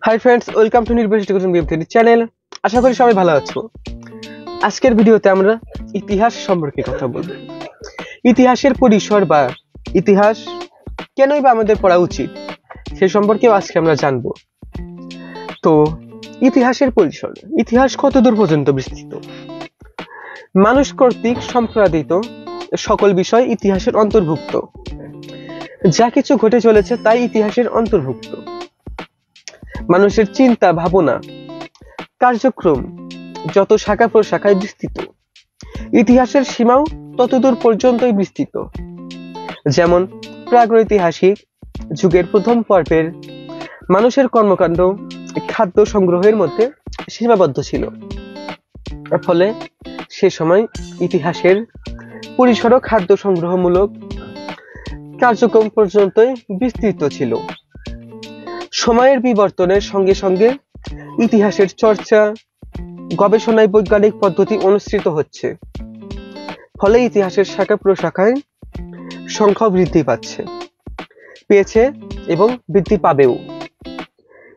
Hi friends, welcome to নির্বাচিত BM channel. আশা করি সবাই ভালো আছো। আজকের ভিডিওতে আমরা ইতিহাস সম্পর্কে কথা বলবো। ইতিহাসের পরিসর বা ইতিহাস কেনই বা আমাদের পড়া উচিত সে সম্পর্কেও আজকে আমরা জানবো। তো ইতিহাসের পরিসর, ইতিহাস কতদূর পর্যন্ত বিস্তৃত? মানুষ কর্তৃক সম্পাদিত সকল বিষয় ইতিহাসের অন্তর্ভুক্ত। যা কিছু ঘটে চলেছে তাই ইতিহাসের অন্তর্ভুক্ত। মানুষের চিন্তা, ভাবনা, কার্যক্রম যত শাখা প্রশাখায় বিস্তৃত, ইতিহাসের সীমাও ততদূর পর্যন্তই বিস্তৃত। যেমন প্রাগৈতিহাসিক যুগের প্রথম পর্বের মানুষের কর্মকাণ্ড খাদ্য সংগ্রহের মধ্যে সীমাবদ্ধ ছিল, ফলে সে সময় ইতিহাসের পরিসরও খাদ্য সংগ্রহমূলক কার্যক্রম পর্যন্তই বিস্তৃত ছিল। সময়ের বিবর্তনের সঙ্গে সঙ্গে ইতিহাসের চর্চা, গবেষণায় বৈজ্ঞানিক পদ্ধতি অনুসৃত হচ্ছে, ফলে ইতিহাসের শাখা প্রশাখায় সংখ্যা বৃদ্ধি পেয়েছে এবং বৃদ্ধি পাবেও।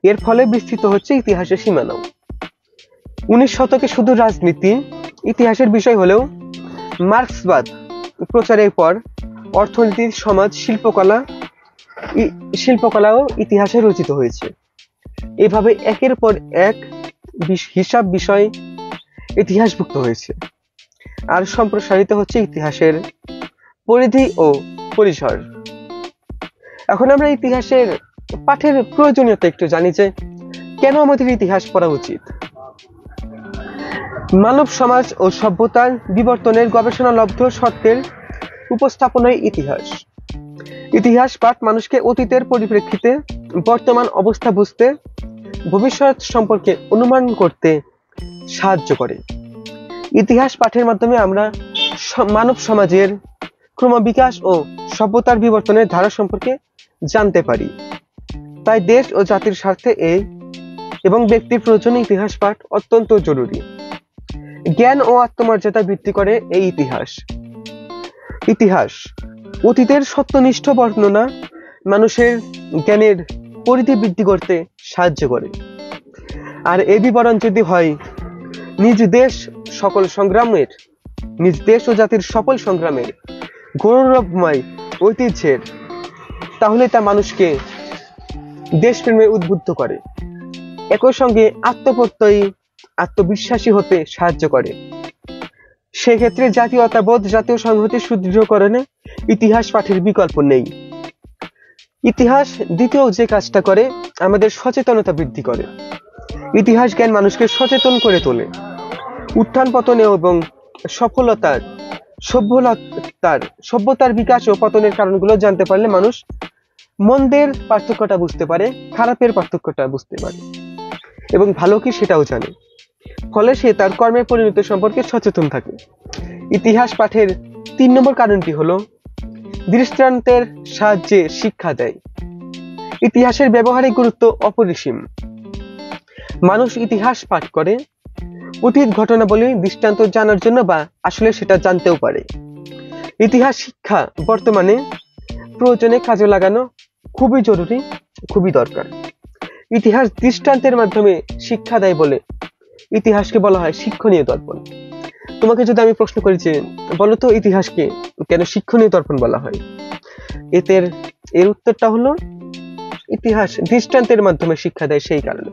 এর ফলে বিস্তৃত হচ্ছে ইতিহাসের সীমানাও। 19 শতকে শুধু রাজনীতি ইতিহাসের বিষয় হলেও মার্ক্সবাদ প্রচারের পর অর্থনীতি, সমাজ, শিল্পকলাও ইতিহাসে রচিত হয়েছে। এভাবে একের পর এক হিসাব বিষয় ইতিহাসভুক্ত হয়েছে আর সম্প্রসারিত হচ্ছে ইতিহাসের পরিধি ও পরিসর। এখন আমরা ইতিহাসের পাঠের প্রয়োজনীয়তা একটু জানি, যে কেন আমাদের ইতিহাস পড়া উচিত। মানব সমাজ ও সভ্যতার বিবর্তনের গবেষণালব্ধ সত্যের উপস্থাপনায় ইতিহাস। ইতিহাস পাঠ মানুষকে অতীতের পরিপ্রেক্ষিতে বর্তমান অবস্থা বুঝতে, ভবিষ্যৎ সম্পর্কে অনুমান করতে সাহায্য করে। ইতিহাস পাঠের মাধ্যমে আমরা মানব সমাজের ক্রমবিকাশ ও সভ্যতার বিবর্তনের ধারা সম্পর্কে জানতে পারি। তাই দেশ ও জাতির স্বার্থে এবং ব্যক্তির প্রয়োজনে ইতিহাস পাঠ অত্যন্ত জরুরি। জ্ঞান ও আত্মমর্যাদা বৃদ্ধি করে এই ইতিহাস। ইতিহাস অতীতের সত্যনিষ্ঠ বর্ণনা মানুষের জ্ঞানের পরিধি বৃদ্ধি করতে সাহায্য করে। আর এই বিবরণ যদি হয় নিজ দেশ ও জাতির সকল সংগ্রামের গৌরবময় ঐতিহ্যের, তাহলে তা মানুষকে দেশপ্রেমে উদ্বুদ্ধ করে, একই সঙ্গে আত্মপ্রত্যয়ী, আত্মবিশ্বাসী হতে সাহায্য করে। সেক্ষেত্রে জাতীয়তাবোধ, জাতীয় সংহতি সুদৃঢ়করণে ইতিহাস পাঠের বিকল্প নেই। ইতিহাস দ্বিতীয় যে কাজটা করে, আমাদের সচেতনতা বৃদ্ধি করে। ইতিহাস জ্ঞান মানুষকে সচেতন করে তোলে। উত্থান পতনে এবং সভ্যতার বিকাশ ও পতনের কারণগুলো জানতে পারলে মানুষ মন্দের পার্থক্যটা বুঝতে পারে, খারাপের পার্থক্যটা বুঝতে পারে এবং ভালো কি সেটাও জানে। ফলে সে তার কর্মের পরিণতি সম্পর্কে সচেতন থাকে। ইতিহাস পাঠের 3 নম্বর কারণটি হলো দৃষ্টান্তের সাহায্যে শিক্ষা দেয়। ইতিহাসের ব্যবহারিক গুরুত্ব অপরিসীম। মানুষ ইতিহাস পাঠ করে অতীত ঘটনাবলী দৃষ্টান্ত জানার জন্য, বা আসলে সেটা জানতেও পারে। ইতিহাস শিক্ষা বর্তমানে প্রয়োজনে কাজে লাগানো খুবই জরুরি, খুবই দরকার। ইতিহাস দৃষ্টান্তের মাধ্যমে শিক্ষা দেয় বলে ইতিহাসকে বলা হয় শিক্ষণীয় দর্পণ। তোমাকে যদি আমি প্রশ্ন করি যে বলো তো ইতিহাসকে কেন শিক্ষণীয় দর্পণ বলা হয়, এর উত্তরটা হলো ইতিহাস দৃষ্টান্তের মাধ্যমে শিক্ষা দেয়, সেই কারণে।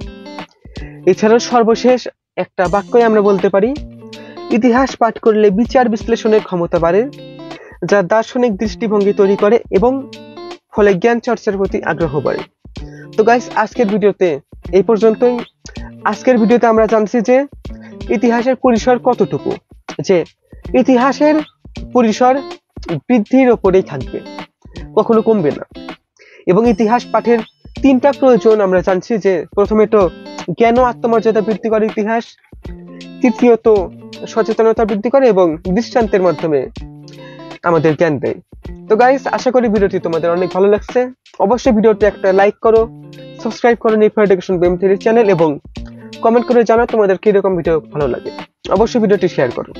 এছাড়াও সর্বশেষ একটা বাক্যই আমরা বলতে পারি, ইতিহাস পাঠ করলে বিচার বিশ্লেষণের ক্ষমতা বাড়ে, যা দার্শনিক দৃষ্টিভঙ্গি তৈরি করে এবং ফলে জ্ঞান চর্চার প্রতি আগ্রহ বাড়ে। তো গাইস, আজকের ভিডিওতে এই পর্যন্তই। আজকের ভিডিওতে আমরা জানছি যে ইতিহাসের পরিসর কতটুকু, যে ইতিহাসের পরিসর বৃদ্ধির ওপরেই থাকবে, কখনো কমবে না। এবং ইতিহাস পাঠের 3টা প্রয়োজন আমরা জানছি, যে প্রথমে তো জ্ঞান ও আত্মমর্যাদা বৃদ্ধি করে ইতিহাস, তৃতীয়ত সচেতনতা বৃদ্ধি করে এবং দৃষ্টান্তের মাধ্যমে আমাদের জ্ঞান দেয়। তো গাইস, আশা করি ভিডিওটি তোমাদের অনেক ভালো লাগছে। অবশ্যই ভিডিওটি একটা লাইক করো, সাবস্ক্রাইব করো নির্ভয় এডুকেশন বিএম চ্যানেল এবং কমেন্ট করে জানাও তোমাদের কিরকম ভিডিও ভালো লাগে। অবশ্যই ভিডিওটি শেয়ার করো।